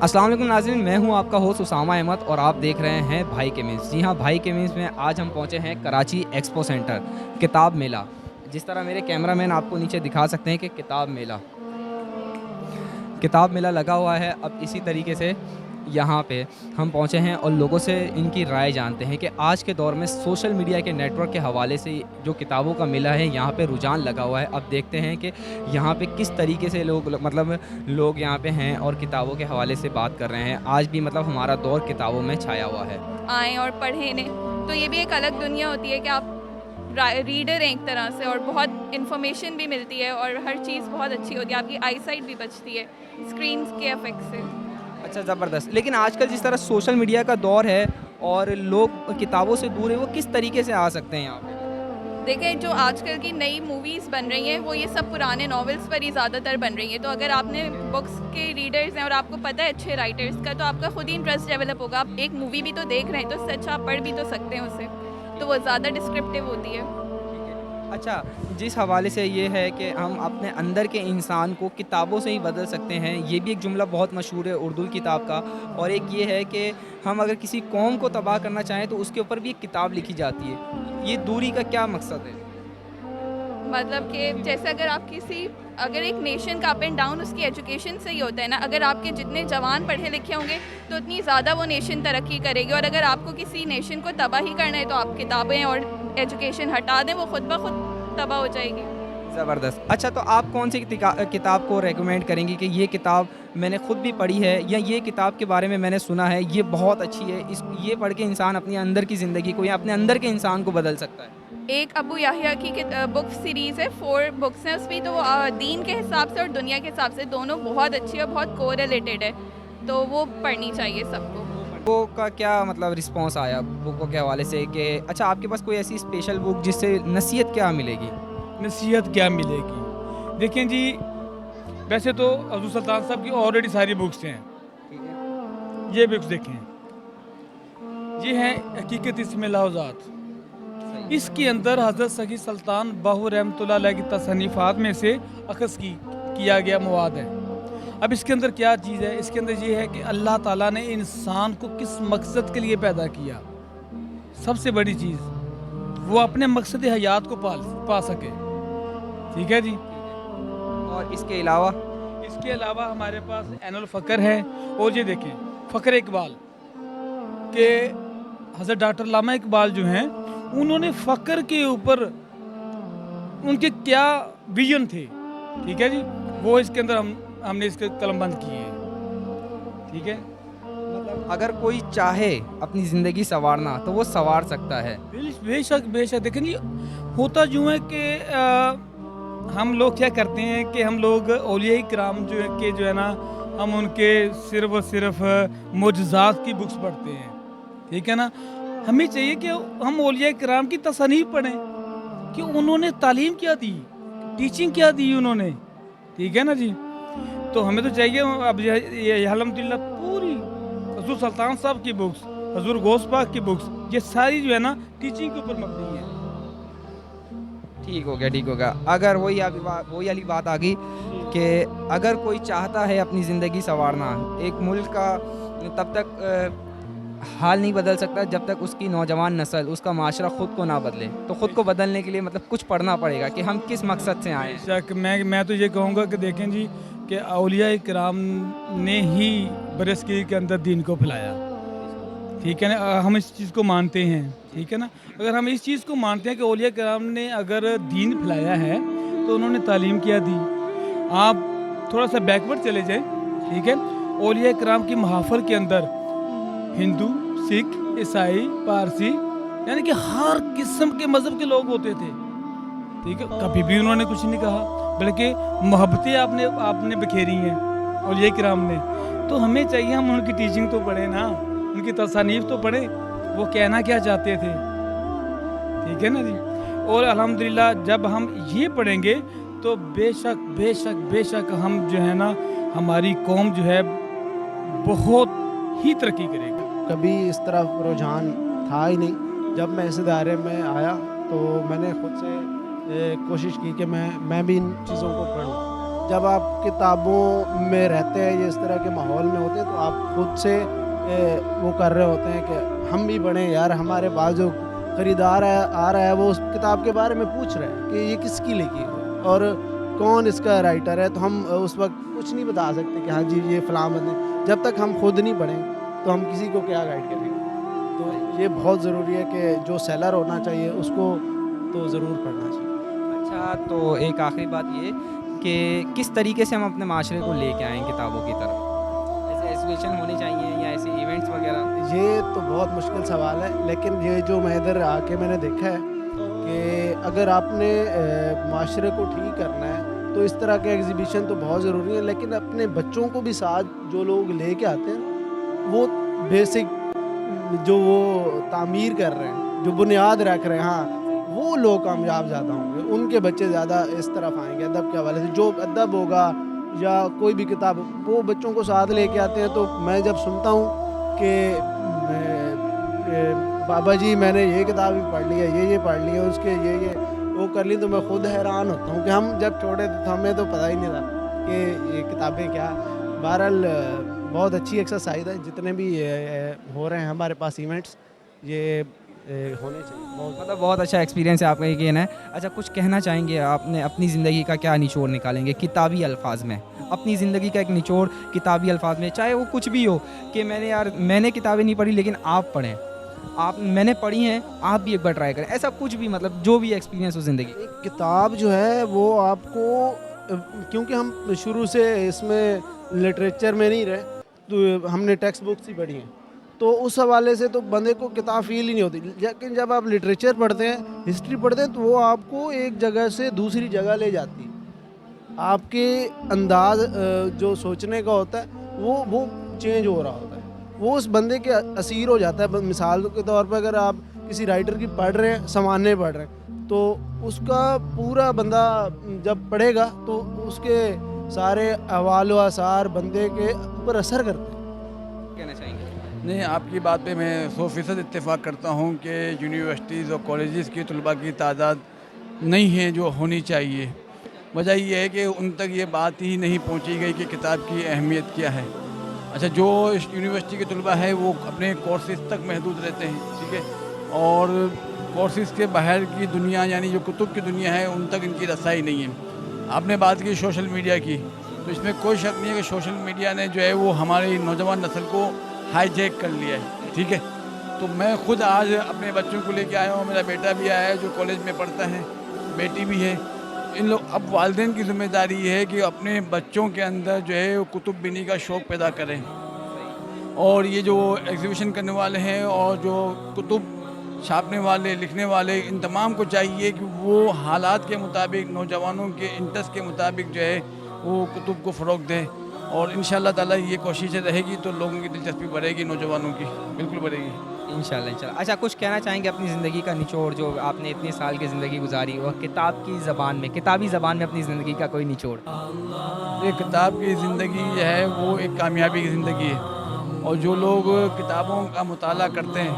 السلام علیکم ناظرین، میں ہوں آپ کا ہوسٹ اسامہ احمد اور آپ دیکھ رہے ہیں بھائی کے مینس۔ جی ہاں، بھائی کے مینس میں آج ہم پہنچے ہیں کراچی ایکسپو سینٹر کتاب میلہ۔ جس طرح میرے کیمرہ مین آپ کو نیچے دکھا سکتے ہیں کہ کتاب میلہ لگا ہوا ہے۔ اب اسی طریقے سے یہاں پہ ہم پہنچے ہیں اور لوگوں سے ان کی رائے جانتے ہیں کہ آج کے دور میں سوشل میڈیا کے نیٹ ورک کے حوالے سے جو کتابوں کا میلہ ہے یہاں پہ رجحان لگا ہوا ہے۔ اب دیکھتے ہیں کہ یہاں پہ کس طریقے سے لوگ یہاں پہ ہیں اور کتابوں کے حوالے سے بات کر رہے ہیں۔ آج بھی ہمارا دور کتابوں میں چھایا ہوا ہے۔ آئیں اور پڑھیں انہیں، تو یہ بھی ایک الگ دنیا ہوتی ہے کہ آپ ریڈر ہیں ایک طرح سے، اور بہت انفارمیشن بھی ملتی ہے اور ہر چیز بہت اچھی ہوتی ہے، آپ کی آئی سائٹ بھی بچتی ہے اسکرینس کے افیکٹ سے۔ اچھا، زبردست۔ لیکن آج کل جس طرح سوشل میڈیا کا دور ہے اور لوگ کتابوں سے دور ہیں، وہ کس طریقے سے آ سکتے ہیں یہاں پہ؟ دیکھیں، جو آج کل کی نئی موویز بن رہی ہیں وہ یہ سب پرانے ناولس پر ہی زیادہ تر بن رہی ہیں، تو اگر آپ نے بکس کے ریڈرز ہیں اور آپ کو پتہ ہے اچھے رائٹرز کا، تو آپ کا خود ہی انٹرسٹ ڈیولپ ہوگا۔ آپ ایک مووی بھی تو دیکھ رہے ہیں تو اس سے اچھا آپ پڑھ بھی تو سکتے ہیں اسے، تو وہ زیادہ ڈسکرپٹیو ہوتی ہے۔ اچھا، جس حوالے سے یہ ہے کہ ہم اپنے اندر کے انسان کو کتابوں سے ہی بدل سکتے ہیں، یہ بھی ایک جملہ بہت مشہور ہے اردو کتاب کا۔ اور ایک یہ ہے کہ ہم اگر کسی قوم کو تباہ کرنا چاہیں تو اس کے اوپر بھی ایک کتاب لکھی جاتی ہے۔ یہ دوری کا کیا مقصد ہے؟ مطلب کہ جیسے اگر ایک نیشن کا اپ اینڈ ڈاؤن اس کی ایجوکیشن سے ہی ہوتا ہے نا، اگر آپ کے جتنے جوان پڑھے لکھے ہوں گے تو اتنی زیادہ وہ نیشن ترقی کرے گی، اور اگر آپ کو کسی نیشن کو تباہ ہی کرنا ہے تو آپ کتابیں اور ایجوکیشن ہٹا دیں، وہ خود بخود تباہ ہو جائے گی۔ زبردست۔ اچھا، تو آپ کون سی کتاب کو ریکمینڈ کریں گی کہ یہ کتاب میں نے خود بھی پڑھی ہے، یا یہ کتاب کے بارے میں میں نے سنا ہے یہ بہت اچھی ہے، یہ پڑھ کے انسان اپنے اندر کی زندگی کو یا اپنے اندر کے انسان کو بدل سکتا ہے؟ ایک ابو یحییٰ کی بک سیریز ہے، 4 بکس ہیں اس میں، تو وہ دین کے حساب سے اور دنیا کے حساب سے دونوں بہت اچھی اور بہت کو ریلیٹڈ ہے، تو وہ پڑھنی چاہیے سب کو۔ بک کا کیا رسپانس آیا بکوں کے حوالے سے کہ اچھا آپ کے پاس کوئی ایسی اسپیشل بک جس سے نصیحت کیا ملے گی؟ نصیحت کیا ملے گی؟ دیکھیں جی، ویسے تو حضور سلطان صاحب کی آلریڈی ساری بکس ہیں، یہ بکس دیکھیں، یہ ہیں حقیقت اسم لاحوزات۔ اس کے اندر حضرت سخی سلطان باہو رحمۃ اللہ علیہ کی تصنیفات میں سے اخذ کیا گیا مواد ہے۔ اب اس کے اندر کیا چیز ہے؟ اس کے اندر یہ ہے کہ اللہ تعالیٰ نے انسان کو کس مقصد کے لیے پیدا کیا۔ سب سے بڑی چیز وہ اپنے مقصد حیات کو پا سکے، ٹھیک ہے جی۔ اور اس کے علاوہ ہمارے پاس عین الفقر ہے، اور یہ دیکھیں فقر اقبال کہ حضرت ڈاکٹر علامہ اقبال جو ہیں انہوں نے فقر کے اوپر ان کے کیا ویژن تھے، ٹھیک ہے جی، وہ اس کے اندر ہم نے اس کے قلم بند کیے ہیں، ٹھیک ہے۔ اگر کوئی چاہے اپنی زندگی سنوارنا تو وہ سنوار سکتا ہے۔ بے شک دیکھیں جی، ہوتا جو ہے کہ ہم لوگ کیا کرتے ہیں کہ ہم لوگ اولیاء کرام جو ہے نا، ہم ان کے صرف اور صرف معجزات کی بکس پڑھتے ہیں، ٹھیک ہے نا۔ ہمیں چاہیے کہ ہم اولیاء کرام کی تصانیف پڑھیں کہ انہوں نے تعلیم کیا دی، ٹیچنگ کیا دی انہوں نے، ٹھیک ہے نا جی۔ تو ہمیں تو چاہیے اب یہ الحمدللہ پوری حضور سلطان صاحب کی بکس، حضور غوث پاک کی بکس، یہ ساری جو ہے نا ٹیچنگ کے اوپر مبنی ہے۔ ٹھیک ہو گیا۔ اگر وہی والی بات آ گئی کہ اگر کوئی چاہتا ہے اپنی زندگی سنوارنا، ایک ملک کا تب تک حال نہیں بدل سکتا جب تک اس کی نوجوان نسل، اس کا معاشرہ خود کو نہ بدلے، تو خود کو بدلنے کے لیے کچھ پڑھنا پڑے گا کہ ہم کس مقصد سے آئے ہیں۔ میں تو یہ کہوں گا کہ دیکھیں جی کہ اولیاء کرام نے ہی برصغیر کے اندر دین کو پھیلایا، ٹھیک ہے نا، ہم اس چیز کو مانتے ہیں، ٹھیک ہے نا۔ اگر ہم اس چیز کو مانتے ہیں کہ اولیاء کرام نے اگر دین پھیلایا ہے تو انہوں نے تعلیم کیا دی۔ آپ تھوڑا سا بیکورڈ چلے جائیں، ٹھیک ہے، اولیاء کرام کی محافل کے اندر ہندو، سکھ، عیسائی، پارسی، یعنی کہ ہر قسم کے مذہب کے لوگ ہوتے تھے، ٹھیک ہے، کبھی بھی انہوں نے کچھ نہیں کہا، بلکہ محبتیں آپ نے بکھیری ہیں اولیاء کرام نے۔ تو ہمیں چاہیے ہم ان کی ٹیچنگ تو پڑھیں نا، ان کی تصانیف تو پڑھیں، وہ کہنا کیا چاہتے تھے، ٹھیک ہے نا جی۔ اور الحمدللہ جب ہم یہ پڑھیں گے تو بے شک ہم جو ہے نا، ہماری قوم جو ہے بہت ہی ترقی کرے گی۔ کبھی اس طرح رجحان تھا ہی نہیں۔ جب میں اس ادارے میں آیا تو میں نے خود سے کوشش کی کہ میں بھی ان چیزوں کو پڑھوں۔ جب آپ کتابوں میں رہتے ہیں، یہ اس طرح کے ماحول میں ہوتے ہیں، تو آپ خود سے وہ کر رہے ہوتے ہیں کہ ہم بھی پڑھیں یار، ہمارے پاس جو خریدار آ رہا ہے وہ اس کتاب کے بارے میں پوچھ رہے ہیں کہ یہ کس کی لکھی ہے اور کون اس کا رائٹر ہے، تو ہم اس وقت کچھ نہیں بتا سکتے کہ ہاں جی یہ فلاں بندے، جب تک ہم خود نہیں پڑھیں تو ہم کسی کو کیا گائیڈ کریں گے. تو یہ بہت ضروری ہے کہ جو سیلر ہونا چاہیے اس کو تو ضرور پڑھنا چاہیے. اچھا، تو ایک آخری بات یہ کہ کس طریقے سے ہم اپنے معاشرے کو لے کے آئیں کتابوں کی طرف؟ ایسے ایگزیبیشن ہونے چاہیے یا ایسے ایونٹس وغیرہ؟ یہ تو بہت مشکل سوال ہے، لیکن یہ جو میں ادھر آ کے میں نے دیکھا ہے کہ اگر آپ نے معاشرے کو ٹھیک کرنا ہے تو اس طرح کے ایگزیبیشن تو بہت ضروری ہے، لیکن اپنے بچوں کو بھی ساتھ جو لوگ لے کے آتے ہیں وہ بیسک جو وہ تعمیر کر رہے ہیں، جو بنیاد رکھ رہے ہیں، ہاں وہ لوگ کامیاب زیادہ ہوں گے، ان کے بچے زیادہ اس طرف آئیں گے. ادب کے حوالے سے جو ادب ہوگا یا کوئی بھی کتاب، وہ بچوں کو ساتھ لے کے آتے ہیں. تو میں جب سنتا ہوں کہ بابا جی میں نے یہ کتاب بھی پڑھ لی ہے، یہ پڑھ لی ہے، اس کے یہ وہ کر لی، تو میں خود حیران ہوتا ہوں کہ ہم جب چھوٹے تھے تو ہمیں تو پتہ ہی نہیں تھا کہ یہ کتابیں کیا. بہرحال بہت اچھی ایکسرسائز ہے، جتنے بھی ہو رہے ہیں ہمارے پاس ایونٹس، یہ ہونے چاہیے. مطلب بہت اچھا ایکسپیرینس ہے آپ کا یہ کہنا ہے. اچھا، کچھ کہنا چاہیں گے آپ نے اپنی زندگی کا کیا نچوڑ نکالیں گے کتابی الفاظ میں؟ اپنی زندگی کا ایک نچوڑ کتابی الفاظ میں، چاہے وہ کچھ بھی ہو کہ میں نے کتابیں نہیں پڑھی لیکن آپ پڑھیں، میں نے پڑھی ہیں، آپ بھی ایک بار ٹرائی کریں، ایسا کچھ بھی، مطلب جو بھی ایکسپیرینس ہو زندگی. ایک کتاب جو ہے وہ آپ کو، کیونکہ ہم شروع سے اس میں لٹریچر میں نہیں رہے تو ہم نے ٹیکسٹ بکس ہی پڑھی ہیں، تو اس حوالے سے تو بندے کو کتاب فیل ہی نہیں ہوتی. لیکن جب آپ لٹریچر پڑھتے ہیں، ہسٹری پڑھتے ہیں، تو وہ آپ کو ایک جگہ سے دوسری جگہ لے جاتی ہے. آپ کے انداز جو سوچنے کا ہوتا ہے وہ چینج ہو رہا ہوتا ہے، وہ اس بندے کے اسیر ہو جاتا ہے. مثال کے طور پر اگر آپ کسی رائٹر کی پڑھ رہے ہیں، سمانے پڑھ رہے ہیں، تو اس کا پورا بندہ جب پڑھے گا تو اس کے سارے احوال و آثار بندے کے اوپر اثر کرتے ہیں. کہنا چاہیں گے؟ نہیں، آپ کی بات پہ میں 100% اتفاق کرتا ہوں کہ یونیورسٹیز اور کالجز کی طلباء کی تعداد نہیں ہے جو ہونی چاہیے. وجہ یہ ہے کہ ان تک یہ بات ہی نہیں پہنچی گئی کہ کتاب کی اہمیت کیا ہے. اچھا، جو یونیورسٹی کے طلباء ہے وہ اپنے کورسز تک محدود رہتے ہیں، ٹھیک ہے، اور کورسز کے باہر کی دنیا یعنی جو کتب کی دنیا ہے ان تک ان کی رسائی نہیں ہے. آپ نے بات کی سوشل میڈیا کی، تو اس میں کوئی شک نہیں ہے کہ سوشل میڈیا نے جو ہے وہ ہماری نوجوان نسل کو ہائی جیک کر لیا ہے، ٹھیک ہے. تو میں خود آج اپنے بچوں کو لے کے آیا ہوں، میرا بیٹا بھی آیا ہے جو کالج میں پڑھتا ہے، بیٹی بھی ہے. ان لوگ اب والدین کی ذمہ داری یہ ہے کہ اپنے بچوں کے اندر جو ہے وہ کتب بینی کا شوق پیدا کریں. اور یہ جو ایگزیبیشن کرنے والے ہیں اور جو کتب چھاپنے والے، لکھنے والے، ان تمام کو چاہیے کہ وہ حالات کے مطابق، نوجوانوں کے انٹرسٹ کے مطابق جو ہے وہ کتب کو فروغ دیں. اور انشاءاللہ تعالیٰ یہ کوشش رہے گی تو لوگوں کی دلچسپی بڑھے گی، نوجوانوں کی بالکل بڑھے گی. انشاءاللہ. اچھا، کچھ کہنا چاہیں گے اپنی زندگی کا نچوڑ جو آپ نے اتنے سال کی زندگی گزاری اور کتاب کی زبان میں، کتابی زبان میں اپنی زندگی کا کوئی نچوڑ؟ ایک کتاب کی زندگی جو ہے وہ ایک کامیابی کی زندگی ہے، اور جو لوگ کتابوں کا مطالعہ کرتے ہیں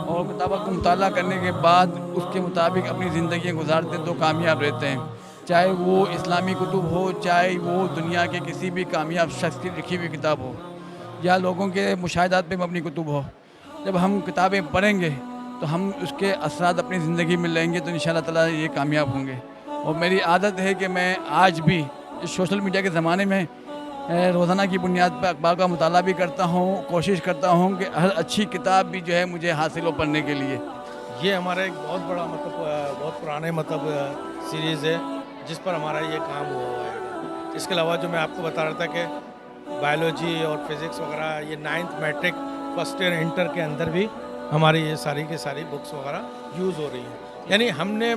اور کتابوں کا مطالعہ کرنے کے بعد اس کے مطابق اپنی زندگیاں گزارتے ہیں تو کامیاب رہتے ہیں. چاہے وہ اسلامی کتب ہو، چاہے وہ دنیا کے کسی بھی کامیاب شخص کی لکھی ہوئی کتاب ہو، یا لوگوں کے مشاہدات پہ مبنی کتب ہو. جب ہم کتابیں پڑھیں گے تو ہم اس کے اثرات اپنی زندگی میں لیں گے تو انشاءاللہ تعالیٰ یہ کامیاب ہوں گے. اور میری عادت ہے کہ میں آج بھی اس سوشل میڈیا کے زمانے میں روزانہ کی بنیاد پر اخبار کا مطالعہ بھی کرتا ہوں، کوشش کرتا ہوں کہ ہر اچھی کتاب بھی جو ہے مجھے حاصل ہو پڑھنے کے لیے. یہ ہمارا ایک بہت بڑا بہت پرانے سیریز ہے جس پر ہمارا یہ کام ہوا ہے. اس کے علاوہ جو میں آپ کو بتا رہا تھا کہ بایولوجی اور فزکس وغیرہ، یہ 9th matric, first year, inter کے اندر بھی ہماری یہ ساری کی ساری بکس وغیرہ یوز ہو رہی ہیں. یعنی ہم نے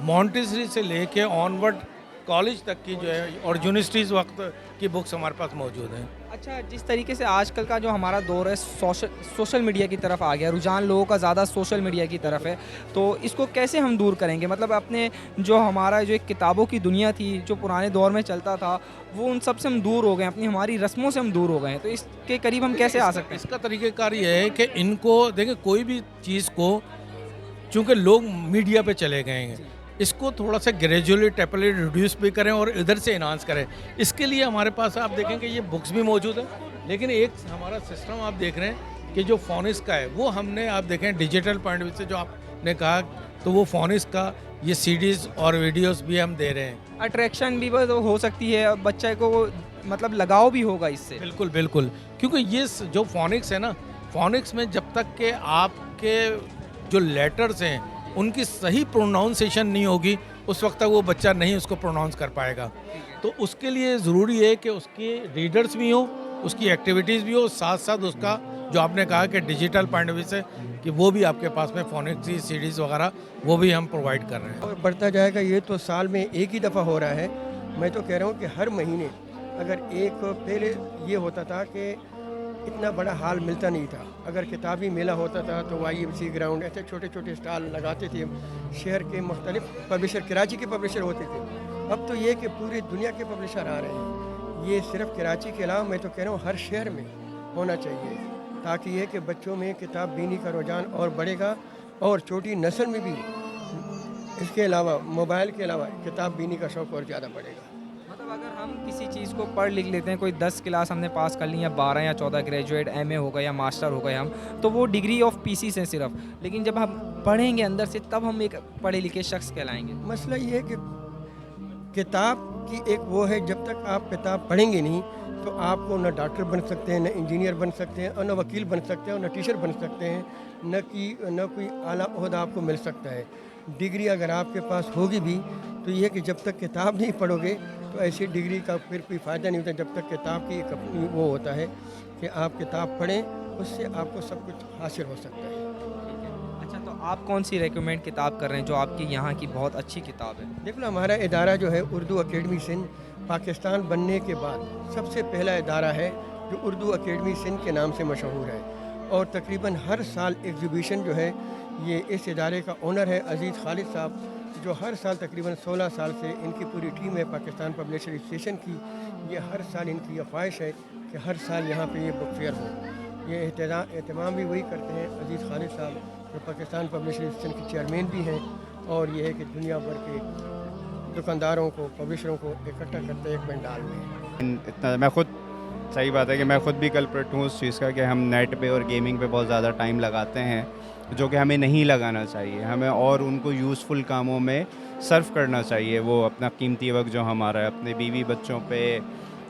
مونٹیسری سے لے کے آنورڈ کالج تک کی جو ہے اور یونیورسٹیز وقت کی بکس ہمارے پاس موجود ہیں. اچھا، جس طریقے سے آج کل کا جو ہمارا دور ہے سوشل میڈیا کی طرف آ گیا، رجحان لوگوں کا زیادہ سوشل میڈیا کی طرف ہے، تو اس کو کیسے ہم دور کریں گے؟ مطلب اپنے جو ہمارا جو ایک کتابوں کی دنیا تھی جو پرانے دور میں چلتا تھا، وہ ان سب سے ہم دور ہو گئے ہیں، اپنی ہماری رسموں سے ہم دور ہو گئے ہیں، تو اس کے قریب ہم کیسے آ سکتے ہیں؟ اس کا طریقہ کار یہ ہے کہ ان کو دیکھیں، کوئی بھی چیز کو چونکہ لوگ میڈیا پہ چلے گئے ہیں اس کو تھوڑا سا گریجولی ٹیپلی ریڈیوس بھی کریں اور ادھر سے انہانس کریں. اس کے لیے ہمارے پاس آپ دیکھیں کہ یہ بکس بھی موجود ہیں, لیکن ایک ہمارا سسٹم آپ دیکھ رہے ہیں کہ جو فونکس کا ہے وہ ہم نے آپ دیکھیں ڈیجیٹل پوائنٹ سے جو آپ نے کہا, تو وہ فونکس کا یہ سی ڈیز اور ویڈیوز بھی ہم دے رہے ہیں. اٹریکشن بھی ہو سکتی ہے, بچے کو مطلب لگاؤ بھی ہوگا اس سے. بالکل بالکل, کیونکہ یہ جو فونکس ہے نا, فونکس میں جب تک کہ آپ کے جو لیٹرز ہیں ان کی صحیح پروناؤنسیشن نہیں ہوگی, اس وقت تک وہ بچہ نہیں اس کو پروناؤنس کر پائے گا. تو اس کے لیے ضروری ہے کہ اس کی ریڈرز بھی ہوں, اس کی ایکٹیویٹیز بھی ہو, ساتھ ساتھ اس کا جو آپ نے کہا کہ ڈیجیٹل پوائنٹ آف ویو سے کہ وہ بھی آپ کے پاس میں فونکس کی سی ڈیز وغیرہ وہ بھی ہم پرووائڈ کر رہے ہیں. اور بڑھتا جائے گا. یہ تو سال میں ایک ہی دفعہ ہو رہا ہے. میں تو کہہ رہا ہوں کہ ہر مہینے اگر ایک, پہلے یہ ہوتا تھا کہ اتنا بڑا ہال ملتا نہیں تھا, اگر کتابی میلہ ہوتا تھا تو وائی ایم سی گراؤنڈ ایسے چھوٹے چھوٹے اسٹال لگاتے تھے, شہر کے مختلف پبلشر, کراچی کے پبلشر ہوتے تھے. اب تو یہ کہ پوری دنیا کے پبلشر آ رہے ہیں. یہ صرف کراچی کے علاوہ میں تو کہہ رہا ہوں ہر شہر میں ہونا چاہیے, تاکہ یہ کہ بچوں میں کتاب بینی کا رجحان اور بڑھے گا, اور چھوٹی نسل میں بھی اس کے علاوہ موبائل کے علاوہ کتاب بینی کا شوق اور زیادہ بڑھے گا. مطلب اگر ہم کسی چیز کو پڑھ لکھ لیتے ہیں, کوئی 10 کلاس ہم نے پاس کر لی یا 12 یا 14 گریجویٹ ایم اے ہو گئے یا ماسٹر ہو گئے ہم, تو وہ ڈگری آف پیسیز ہیں صرف. لیکن جب ہم پڑھیں گے اندر سے تب ہم ایک پڑھے لکھے شخص کہلائیں گے. مسئلہ یہ ہے کہ کتاب کی ایک وہ ہے, جب تک آپ کتاب پڑھیں گے نہیں تو آپ کو نہ ڈاکٹر بن سکتے ہیں, نہ انجینئر بن سکتے ہیں, اور نہ وکیل بن سکتے ہیں, اور نہ ٹیچر بن سکتے ہیں, نہ کوئی اعلیٰ عہدہ آپ کو مل سکتا ہے. ڈگری اگر آپ کے پاس ہوگی بھی تو یہ کہ جب تک کتاب نہیں پڑھو گے تو ایسی ڈگری کا پھر کوئی فائدہ نہیں ہوتا. جب تک کتاب کی ایک اپنی وہ ہوتا ہے کہ آپ کتاب پڑھیں, اس سے آپ کو سب کچھ حاصل ہو سکتا ہے. اچھا, تو آپ کون سی ریکمینڈ کتاب کر رہے ہیں جو آپ کی یہاں کی بہت اچھی کتاب ہے؟ دیکھ لو, ہمارا ادارہ جو ہے اردو اکیڈمی سندھ, پاکستان بننے کے بعد سب سے پہلا ادارہ ہے جو اردو اکیڈمی سندھ کے نام سے مشہور ہے. اور تقریباً ہر سال ایگزیبیشن جو ہے, یہ اس ادارے کا اونر ہے عزیز خالد صاحب, جو ہر سال تقریباً 16 سال سے ان کی پوری ٹیم ہے پاکستان پبلشر ایسوسیشن کی. یہ ہر سال ان کی یہ خواہش ہے کہ ہر سال یہاں پہ یہ بک فیئر ہو. یہ اہتمام بھی وہی کرتے ہیں عزیز خالد صاحب, جو پاکستان پبلشر ایسوسیشن کے چیئرمین بھی ہیں, اور یہ ہے کہ دنیا بھر کے دکانداروں کو, پبلشروں کو اکٹھا کرتے ہیں ایک پنڈال میں. اتنا میں خود, صحیح بات ہے کہ میں خود بھی کلپریٹ ہوں اس چیز کا کہ ہم نیٹ پہ اور گیمنگ پہ بہت زیادہ ٹائم لگاتے ہیں, جو کہ ہمیں نہیں لگانا چاہیے. ہمیں اور ان کو یوزفل کاموں میں صرف کرنا چاہیے. وہ اپنا قیمتی وقت جو ہمارا ہے اپنے بیوی بچوں پہ,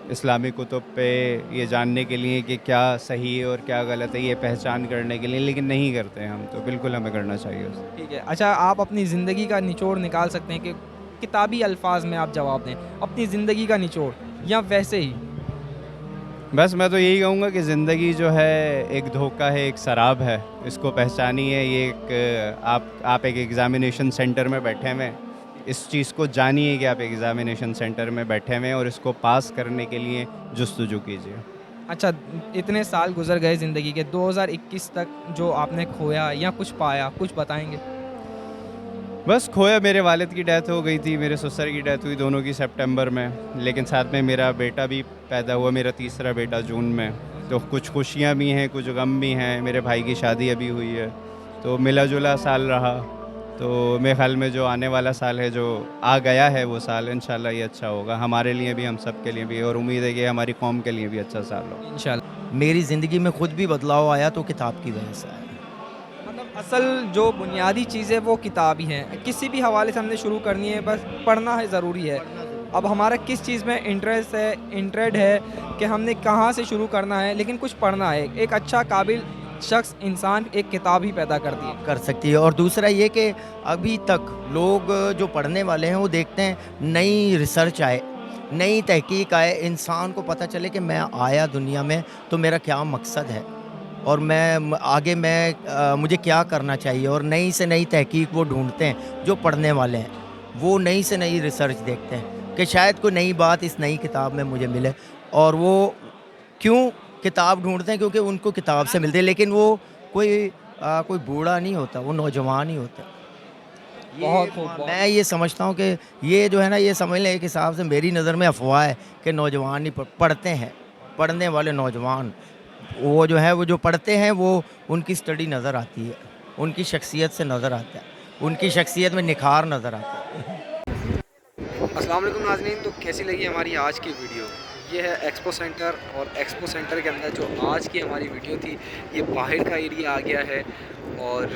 اسلامی کتب پہ, یہ جاننے کے لیے کہ کیا صحیح ہے اور کیا غلط ہے, یہ پہچان کرنے کے لیے, لیکن نہیں کرتے ہم. تو بالکل ہمیں کرنا چاہیے اسے. ٹھیک ہے. اچھا, آپ اپنی زندگی کا نچوڑ نکال سکتے ہیں کہ کتابی الفاظ میں آپ جواب دیں, اپنی زندگی کا نچوڑ, یا ویسے ہی؟ بس میں تو یہی کہوں گا کہ زندگی جو ہے ایک دھوکہ ہے, ایک سراب ہے, اس کو پہچانیے. یہ ایک آپ ایک ایگزامینیشن سینٹر میں بیٹھے ہوئے, اس چیز کو جانیے کہ آپ ایگزامینیشن سینٹر میں بیٹھے ہوئے ہیں, اور اس کو پاس کرنے کے لیے جستجو کیجیے. اچھا, اتنے سال گزر گئے زندگی کے, 2021 تک جو آپ نے کھویا یا کچھ پایا, کچھ بتائیں گے؟ بس کھویا, میرے والد کی ڈیتھ ہو گئی تھی, میرے سسر کی ڈیتھ ہوئی, دونوں کی سپٹمبر میں. لیکن ساتھ میں میرا بیٹا بھی پیدا ہوا, میرا تیسرا بیٹا جون میں. تو کچھ خوشیاں بھی ہیں, کچھ غم بھی ہیں. میرے بھائی کی شادی ابھی ہوئی ہے, تو ملا جلا سال رہا. تو میرے خیال میں جو آنے والا سال ہے, جو آ گیا ہے وہ سال, انشاءاللہ یہ اچھا ہوگا ہمارے لیے بھی, ہم سب کے لیے بھی, اور امید ہے کہ ہماری قوم کے لیے بھی اچھا سال ہو انشاءاللہ. میری زندگی میں خود بھی بدلاؤ آیا تو کتاب کی وجہ سے آیا. مطلب اصل جو بنیادی چیز ہے وہ کتاب ہی ہے. کسی بھی حوالے سے ہم نے شروع کرنی ہے, بس پڑھنا ہے ضروری ہے. اب ہمارا کس چیز میں انٹرسٹ ہے کہ ہم نے کہاں سے شروع کرنا ہے, لیکن کچھ پڑھنا ہے. ایک اچھا قابل شخص, انسان ایک کتاب ہی پیدا کرتی ہے, کر سکتی ہے. اور دوسرا یہ کہ ابھی تک لوگ جو پڑھنے والے ہیں وہ دیکھتے ہیں نئی ریسرچ آئے, نئی تحقیق آئے, انسان کو پتہ چلے کہ میں آیا دنیا میں تو میرا کیا مقصد ہے, اور میں آگے مجھے کیا کرنا چاہیے. اور نئی سے نئی تحقیق وہ ڈھونڈتے ہیں. جو پڑھنے والے ہیں وہ نئی سے نئی ریسرچ دیکھتے ہیں کہ شاید کوئی نئی بات اس نئی کتاب میں مجھے ملے. اور وہ کیوں کتاب ڈھونڈتے ہیں؟ کیونکہ ان کو کتاب سے ملتے ہیں. لیکن وہ کوئی بوڑھا نہیں ہوتا, وہ نوجوان ہی ہوتا. میں یہ سمجھتا ہوں کہ یہ جو ہے نا, یہ سمجھ لیں ایک حساب سے میری نظر میں افواہ ہے کہ نوجوان ہی پڑھتے ہیں. پڑھنے والے نوجوان وہ جو ہے, وہ جو پڑھتے ہیں وہ ان کی سٹڈی نظر آتی ہے, ان کی شخصیت سے نظر آتا ہے. ان کی شخصیت میں نکھار نظر آتا ہے۔ السلام علیکم ناظرین، تو کیسی لگی ہماری آج کی ویڈیو؟ یہ ہے ایکسپو سینٹر، اور ایکسپو سینٹر کے اندر جو آج کی ہماری ویڈیو تھی یہ باہر کا ایریا آ گیا ہے، اور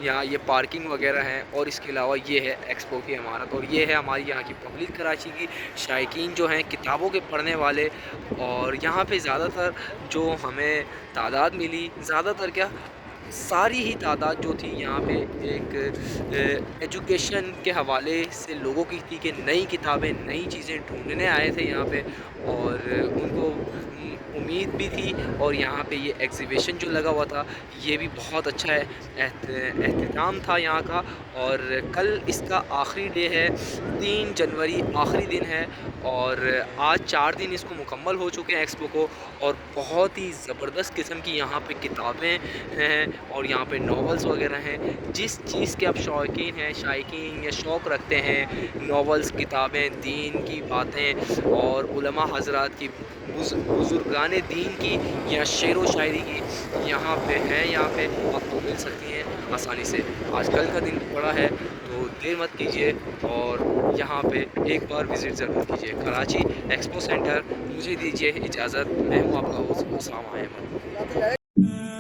یہاں یہ پارکنگ وغیرہ ہیں، اور اس کے علاوہ یہ ہے ایکسپو کی عمارت، اور یہ ہے ہماری یہاں کی پبلک کراچی کی شائقین جو ہیں کتابوں کے پڑھنے والے۔ اور یہاں پہ زیادہ تر جو ہمیں تعداد ملی، زیادہ تر کیا ساری ہی تعداد جو تھی یہاں پہ ایک ایجوکیشن کے حوالے سے لوگوں کی تھی کہ نئی کتابیں نئی چیزیں ڈھونڈنے آئے تھے یہاں پہ، اور ان کو امید بھی تھی۔ اور یہاں پہ یہ ایگزیبیشن جو لگا ہوا تھا یہ بھی بہت اچھا ہے، اہتمام تھا یہاں کا۔ اور کل اس کا آخری ڈے ہے، 3 جنوری آخری دن ہے، اور آج 4 دن اس کو مکمل ہو چکے ہیں ایکسپو کو، اور بہت ہی زبردست قسم کی یہاں پہ کتابیں ہیں، اور یہاں پہ ناولز وغیرہ ہیں۔ جس چیز کے آپ شائقین ہیں، شائقین یا شوق رکھتے ہیں، ناولز، کتابیں، دین کی باتیں اور علماء حضرات کی، بزرگان دین کی یا شعر و شاعری کی یہاں پہ ہیں، یہاں پہ آپ کو مل سکتی ہیں آسانی سے۔ آج کل کا دن پڑا ہے تو دیر مت کیجیے، اور یہاں پہ ایک بار وزٹ ضرور کیجیے۔ Karachi expo centre. مجھے دیجیے اجازت، میں ہوں آپ کا ہوسٹ اسامہ احمد۔